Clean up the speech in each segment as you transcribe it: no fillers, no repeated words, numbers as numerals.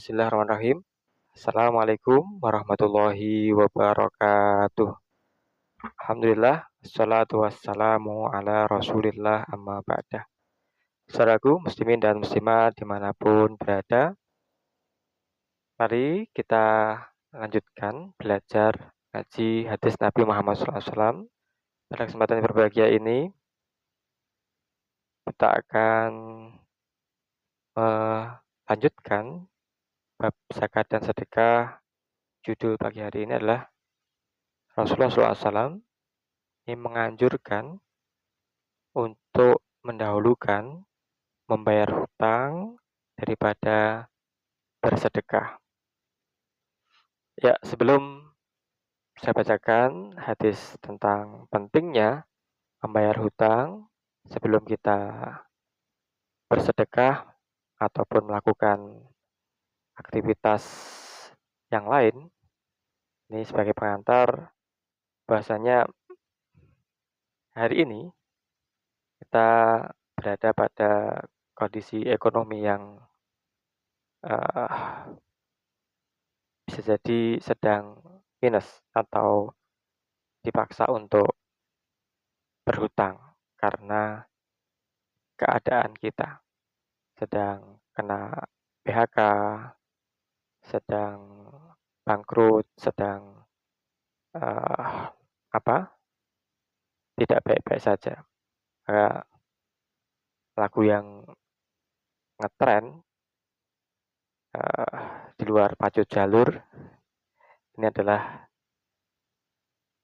Bismillahirrahmanirrahim. Assalamualaikum warahmatullahi wabarakatuh. Alhamdulillah, wassalatu wassalamu ala rasulillah amma ba'dah. Saudaraku muslimin dan muslimat dimanapun berada, mari kita lanjutkan belajar ngaji hadis Nabi Muhammad SAW. Pada kesempatan yang berbahagia ini, kita akan melanjutkan bab zakat dan sedekah. Judul pagi hari ini adalah Rasulullah SAW ini menganjurkan untuk mendahulukan membayar hutang daripada bersedekah. Ya, sebelum saya bacakan hadis tentang pentingnya membayar hutang sebelum kita bersedekah ataupun melakukan aktivitas yang lain, ini sebagai pengantar bahasanya hari ini kita berada pada kondisi ekonomi yang bisa jadi sedang minus atau dipaksa untuk berhutang karena keadaan kita sedang kena PHK, sedang bangkrut, sedang tidak baik-baik saja. Lagu yang ngetren di luar pacu jalur ini adalah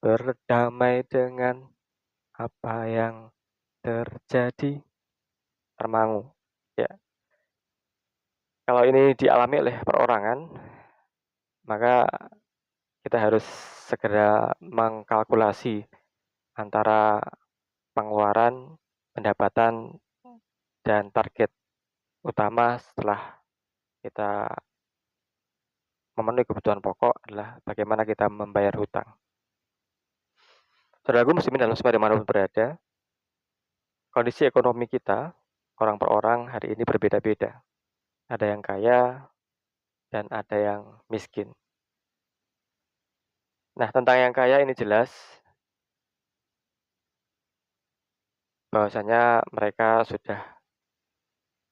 berdamai dengan apa yang terjadi, Termangu. Ya. Kalau ini dialami oleh perorangan, maka kita harus segera mengkalkulasi antara pengeluaran, pendapatan, dan target utama setelah kita memenuhi kebutuhan pokok adalah bagaimana kita membayar hutang. Saudaraku muslimin dan muslimat dimanapun berada, kondisi ekonomi kita, orang per orang hari ini berbeda-beda. Ada yang kaya dan ada yang miskin. Nah, tentang yang kaya ini jelas bahwasanya mereka sudah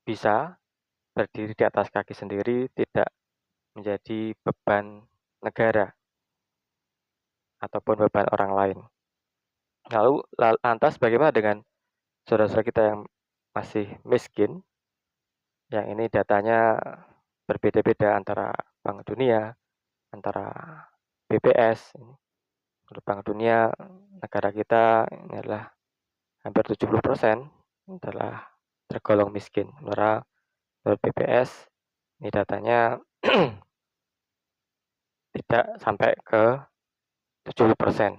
bisa berdiri di atas kaki sendiri, tidak menjadi beban negara ataupun beban orang lain. Lalu lantas bagaimana dengan saudara-saudara kita yang masih miskin? Yang ini datanya berbeda-beda antara Bank Dunia, antara BPS. Menurut Bank Dunia, negara kita ini adalah hampir 70% adalah tergolong miskin. Menurut BPS, ini datanya tidak sampai ke 70%.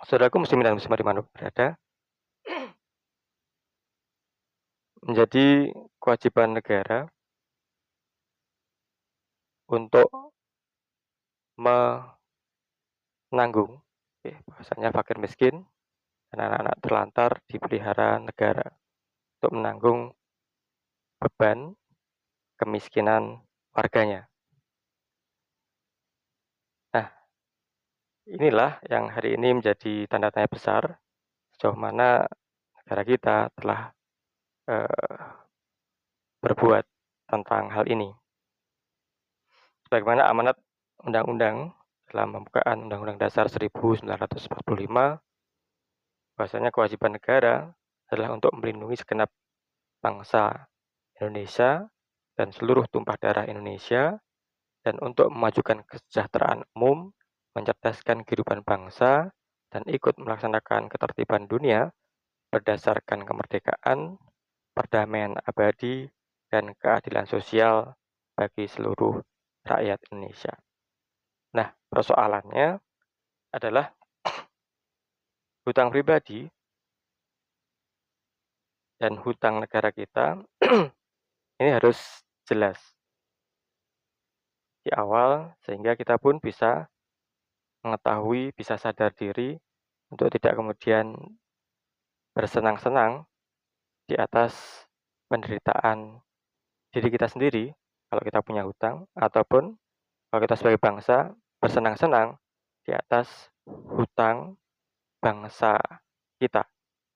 Saudaraku muslimin dan muslimat dimanapun berada, menjadi kewajiban negara untuk menanggung bahwasanya fakir miskin dan anak-anak terlantar dipelihara negara untuk menanggung beban kemiskinan warganya. Nah, inilah yang hari ini menjadi tanda tanya besar sejauh mana negara kita telah berbuat tentang hal ini. Sebagaimana amanat undang-undang dalam pembukaan Undang-Undang Dasar 1945, bahwasanya kewajiban negara adalah untuk melindungi segenap bangsa Indonesia dan seluruh tumpah darah Indonesia, dan untuk memajukan kesejahteraan umum, mencerdaskan kehidupan bangsa, dan ikut melaksanakan ketertiban dunia berdasarkan kemerdekaan, perdamaian abadi, dan keadilan sosial bagi seluruh rakyat Indonesia. Nah, persoalannya adalah hutang pribadi dan hutang negara kita ini harus jelas di awal sehingga kita pun bisa mengetahui, bisa sadar diri untuk tidak kemudian bersenang-senang di atas penderitaan diri kita sendiri kalau kita punya hutang, ataupun kalau kita sebagai bangsa bersenang-senang di atas hutang bangsa kita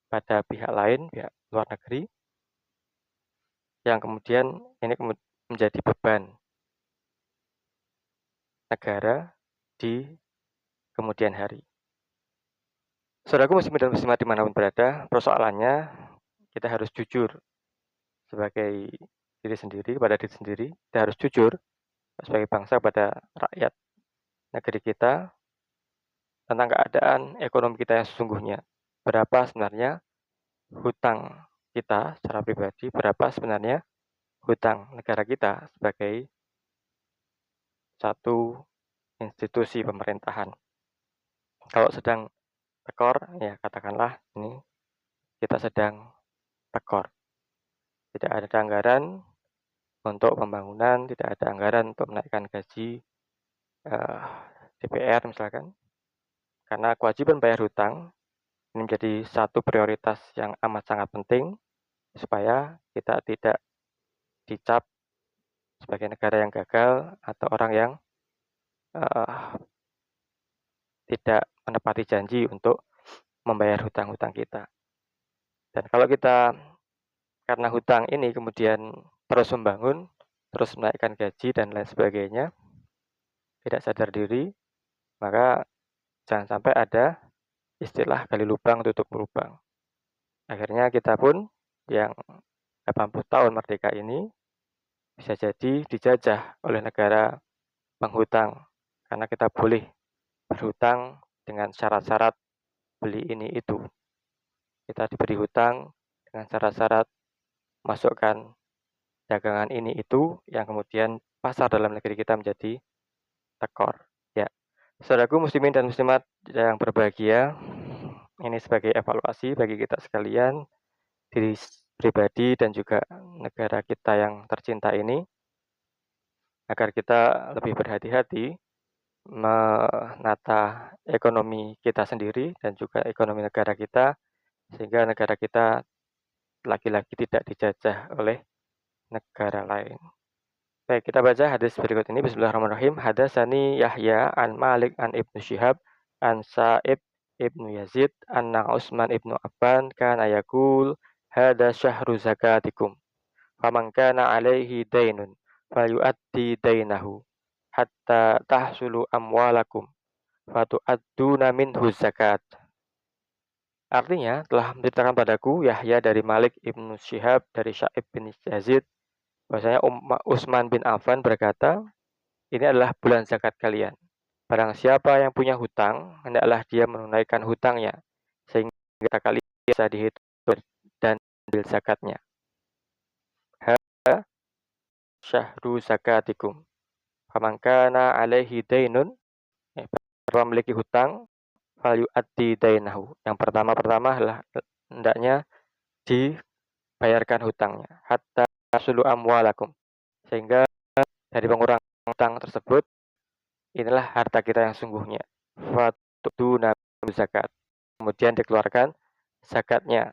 pada pihak lain, pihak luar negeri, yang kemudian ini menjadi beban negara di kemudian hari. Saudaraku muslimin dan muslimat dimanapun berada, persoalannya kita harus jujur sebagai diri sendiri, pada diri sendiri, kita harus jujur sebagai bangsa pada rakyat negeri kita tentang keadaan ekonomi kita yang sesungguhnya. Berapa sebenarnya hutang kita secara pribadi, berapa sebenarnya hutang negara kita sebagai satu institusi pemerintahan. Kalau sedang tekor, ya katakanlah ini kita sedang tekor. Tidak ada anggaran untuk pembangunan, tidak ada anggaran untuk menaikkan gaji DPR misalkan. Karena kewajiban bayar hutang ini menjadi satu prioritas yang amat sangat penting supaya kita tidak dicap sebagai negara yang gagal atau orang yang tidak menepati janji untuk membayar hutang-hutang kita. Dan kalau kita karena hutang ini kemudian terus membangun, terus menaikkan gaji dan lain sebagainya, tidak sadar diri, maka jangan sampai ada istilah gali lubang tutup lubang. Akhirnya kita pun yang 80 tahun merdeka ini bisa jadi dijajah oleh negara penghutang karena kita boleh berhutang dengan syarat-syarat beli ini itu. Kita diberi hutang dengan syarat-syarat masukkan dagangan ini itu yang kemudian pasar dalam negeri kita menjadi tekor. Ya, saudaraku muslimin dan muslimat yang berbahagia, ini sebagai evaluasi bagi kita sekalian, diri pribadi dan juga negara kita yang tercinta ini, agar kita lebih berhati-hati menata ekonomi kita sendiri dan juga ekonomi negara kita, sehingga negara kita lagi-lagi tidak dijajah oleh negara lain. Baik, kita baca hadis berikut ini. Bismillahirrahmanirrahim. Hadatsani Yahya an Malik an Ibnu Syihab an Sa'ib Ibnu Yazid anna Utsman Ibnu Affan kana yaqul hada syahru zakatikum. Faman kana alaihi dainun falyu'addi dainahu hatta tahsulu amwalakum fatu'adduna minhu zakat. Artinya, telah menceritakan padaku Yahya dari Malik Ibnu Syihab dari Sa'ib bin Yazid bahwasanya Utsman bin Affan berkata, ini adalah bulan zakat kalian. Barang siapa yang punya hutang, hendaklah dia menunaikan hutangnya sehingga kalian bisa dihitung dan ambil zakatnya. Hada syahru zakatikum. Faman kana alaihi dainun, memiliki hutang, falyu'addi dainahu. Yang pertama adalah hendaknya dibayarkan hutangnya. Hatta sulu amwalakum. Sehingga dari pengurangan hutang tersebut, inilah harta kita yang sungguhnya. Fatuduna zakat. Kemudian dikeluarkan zakatnya,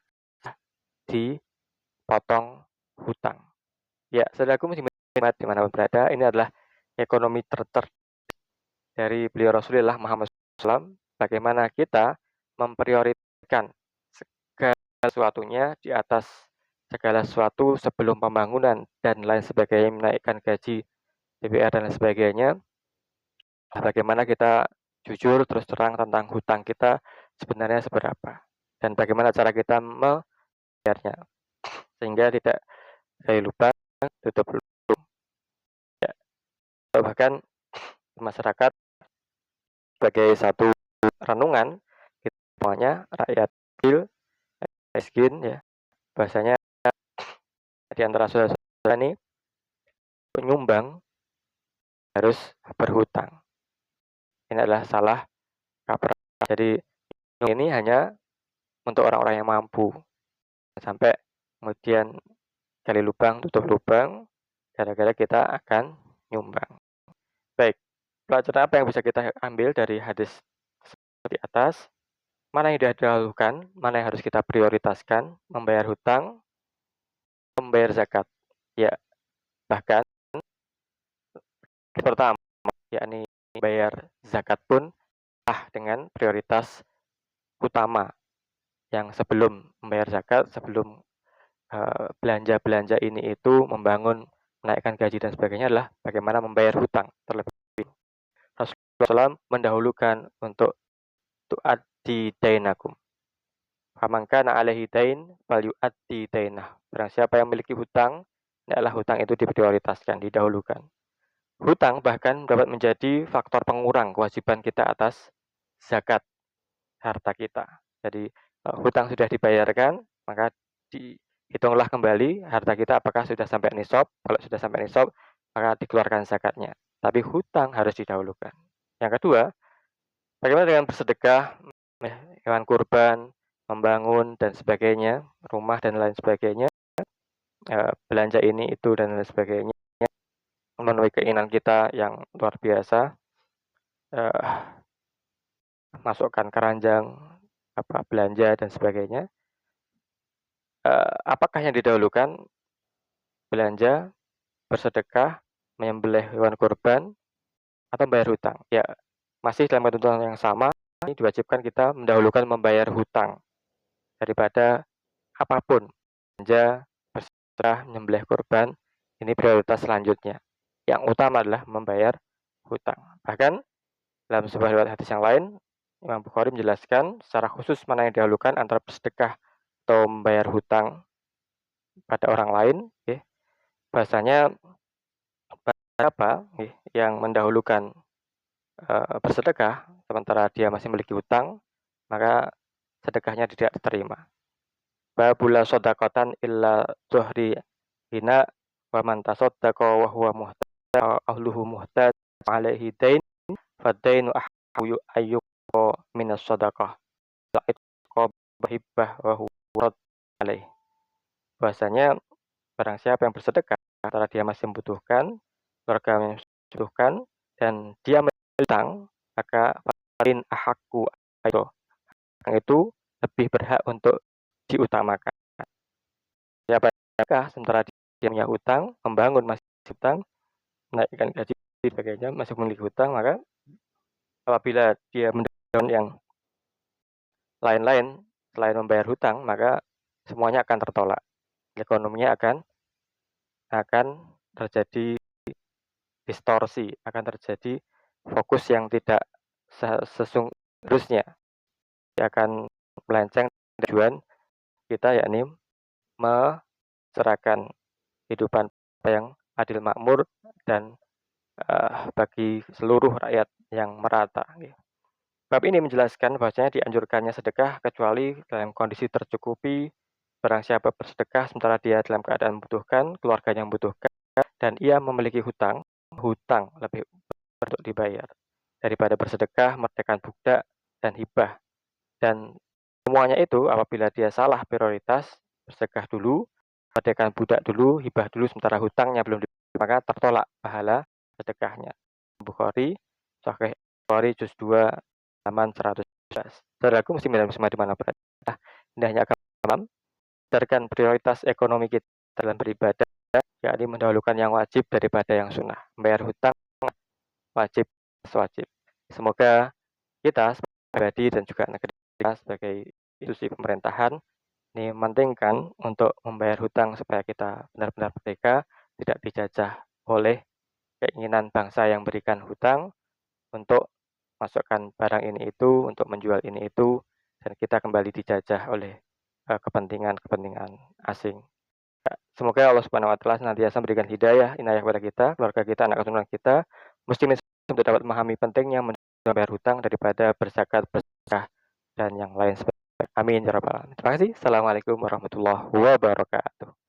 dipotong hutang. Ya, saudaraku muslimin dimanapun berada, ini adalah ekonomi tercerdas dari beliau Rasulullah Muhammad SAW, bagaimana kita memprioritaskan segala sesuatunya di atas segala sesuatu sebelum pembangunan dan lain sebagainya, menaikkan gaji DPR dan lain sebagainya. Bagaimana kita jujur terus terang tentang hutang kita sebenarnya seberapa dan bagaimana cara kita membayarnya sehingga tidak gali lubang tutup lubang. Ya. Bahkan masyarakat sebagai satu renungan kita semuanya rakyat kecil, miskin ya, bahasanya di antara saudara-saudara ini penyumbang harus berhutang. Ini adalah salah kaprah. Jadi ini hanya untuk orang-orang yang mampu. Sampai kemudian gali lubang, tutup lubang, gara-gara kita akan nyumbang. Baik, pelajaran apa yang bisa kita ambil dari hadis di atas? Mana yang didahulukan, mana yang harus kita prioritaskan, membayar hutang, membayar zakat. Ya, Bahkan pertama, yakni bayar zakat pun dengan prioritas utama yang sebelum membayar zakat, sebelum belanja-belanja ini itu membangun, menaikkan gaji dan sebagainya adalah bagaimana membayar hutang terlebih. Rasulullah SAW mendahulukan untuk tu'addi dainakum. Faman kana alaihi dain falyu'addi dainah. Barang siapa yang memiliki hutang, hendaklah hutang itu diprioritaskan, didahulukan. Hutang bahkan dapat menjadi faktor pengurang kewajiban kita atas zakat harta kita. Jadi hutang sudah dibayarkan, maka dihitunglah kembali harta kita apakah sudah sampai nisab. Kalau sudah sampai nisab, maka dikeluarkan zakatnya. Tapi hutang harus didahulukan. Yang kedua, bagaimana dengan bersedekah, hewan kurban, membangun dan sebagainya, rumah dan lain sebagainya, belanja ini itu dan lain sebagainya, memenuhi keinginan kita yang luar biasa, masukkan keranjang, belanja dan sebagainya. Apakah yang didahulukan? Belanja, bersedekah, menyembelih hewan kurban, atau membayar hutang? Ya, masih dalam ketentuan yang sama, ini diwajibkan kita mendahulukan membayar hutang daripada apapun. Belanja, bersedekah, menyembelih kurban, ini prioritas selanjutnya. Yang utama adalah membayar hutang. Bahkan dalam sebuah riwayat hadis yang lain, Imam Bukhari menjelaskan secara khusus mana yang didahulukan antara bersedekah atau membayar hutang pada orang lain. Bahasanya apa yang mendahulukan bersedekah sementara dia masih memiliki hutang, maka sedekahnya tidak diterima. Babula sodakotan illa zuhri hina wa man tasaddaqa wa huwa muhtaj ahluhu muhtaj alaihi dain fadainu ahyu ayyuqa minas sadaqah la'itqa bahibah wa huwa alaih. Bahasanya barang siapa yang bersedekah antara dia masih membutuhkan, keluarga yang membutuhkan, dan dia hutang, maka farin ahakku itu lebih berhak untuk diutamakan. Siapa yang sementara dia punya hutang, membangun masih hutang, menaikkan gaji sebagainya, masih memiliki hutang, maka apabila dia mendapatkan yang lain-lain selain membayar hutang, maka semuanya akan tertolak. Ekonominya akan terjadi distorsi, akan terjadi fokus yang tidak sesungguhnya, akan melenceng tujuan kita, yakni mencerahkan kehidupan yang adil makmur dan bagi seluruh rakyat yang merata. Bab ini menjelaskan bahwasanya dianjurkannya sedekah kecuali dalam kondisi tercukupi. Barang siapa bersedekah sementara dia dalam keadaan membutuhkan, keluarganya membutuhkan, dan ia memiliki hutang lebih untuk dibayar daripada bersedekah, merdekakan budak, dan hibah. Dan semuanya itu apabila dia salah prioritas, bersedekah dulu, merdekakan budak dulu, hibah dulu, sementara hutangnya belum dibayar, maka tertolak pahala sedekahnya. Bukhari, Sahih Bukhari juz 2 halaman 111. Saudaraku muslimin dan muslimat dimana berada, indahnya agama berdasarkan prioritas ekonomi kita dalam beribadah, yakni mendahulukan yang wajib daripada yang sunnah. Membayar hutang wajib sewajib. Semoga kita sebagai pribadi dan juga negara kita sebagai institusi pemerintahan ini mementingkan untuk membayar hutang supaya kita benar-benar merdeka, tidak dijajah oleh keinginan bangsa yang berikan hutang untuk masukkan barang ini itu, untuk menjual ini itu, dan kita kembali dijajah oleh kepentingan-kepentingan asing. Semoga Allah Subhanahu wa taala senantiasa memberikan hidayah, inayah kepada kita, keluarga kita, anak keturunan kita, muslimin untuk dapat memahami pentingnya membayar hutang daripada berzakat, bersedekah, dan yang lain sebagainya. Amin ya rabbal alamin. Terima kasih. Assalamualaikum warahmatullahi wabarakatuh.